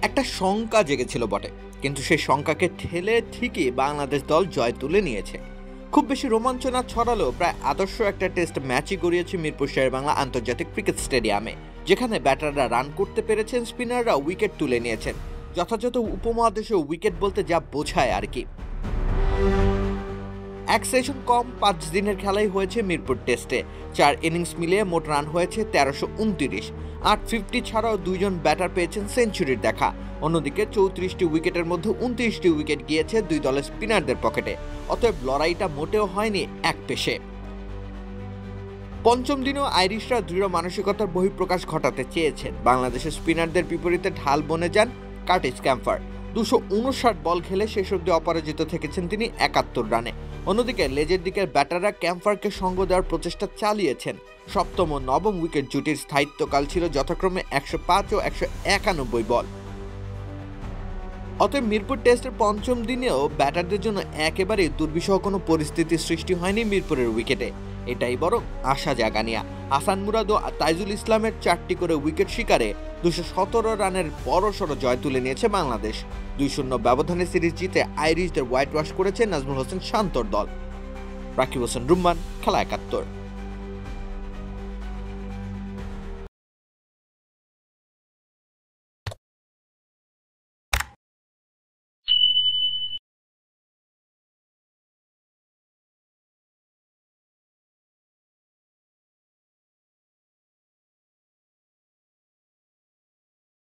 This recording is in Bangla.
একটা শঙ্কা জেগেছিল বটে, কিন্তু সেই শঙ্কাকে ঠেলে ঠিকই বাংলাদেশ দল জয় তুলে নিয়েছে। খুব বেশি রোমাঞ্চ না ছড়ালেও প্রায় আদর্শ একটা টেস্ট ম্যাচই গড়িয়েছে মিরপুর শেরেবাংলা আন্তর্জাতিক ক্রিকেট স্টেডিয়ামে, যেখানে ব্যাটাররা রান করতে পেরেছেন, স্পিনাররা উইকেট তুলে নিয়েছেন। যথাযথ উপমহাদেশে উইকেট বলতে যা বোঝায় আর কি। এক সেশন কম 5 দিনের খেলাই হয়েছে মিরপুর টেস্টে। 4 ইনিংস মিলিয়ে মোট রান হয়েছে 1329। 850 ছাড়াও 2 জন ব্যাটার পেয়েছেন সেঞ্চুরির দেখা। অন্যদিকে 34টি উইকেটের মধ্যে 29টি উইকেট গিয়েছে দুই দলের স্পিনারদের পকেটে। অতএব লড়াইটা মোটেও হয়নি এক পেশে। পঞ্চম দিনেও আইরিশরা দৃঢ় মানসিকতার বহিঃপ্রকাশ ঘটাতে চেয়েছেন। বাংলাদেশের স্পিনারদের বিপরীতে ঢাল বনে যান কার্টিস ক্যাম্পার। 259 বল খেলে শেষ অবধি অপরাজিত থেকেছেন তিনি 71 রানে। অন্যদিকে লেজের দিকের ব্যাটাররা ক্যাম্পারকে সঙ্গ দেওয়ার প্রচেষ্টা চালিয়েছেন। সপ্তম ও নবম উইকেট জুটির স্থায়িত্বকাল ছিল যথাক্রমে 105 ও 191 বল। অতএব মিরপুর টেস্টের পঞ্চম দিনেও ব্যাটারদের জন্য একেবারেই দুর্বিষহ কোনো পরিস্থিতির সৃষ্টি হয়নি মিরপুরের উইকেটে। এটাই বরং আশা জাগানিয়া। হাসান মুরাদ ও তাইজুল ইসলামের 4টি করে উইকেট শিকারে 217 রানের বড়সড় জয় তুলে নিয়েছে বাংলাদেশ। 2-0 ব্যবধানে সিরিজ জিতে আইরিশদের হোয়াইট ওয়াশ করেছে নাজমুল হোসেন শান্তর দল। রাকিব হোসেন রুম্মান, খেলা 71।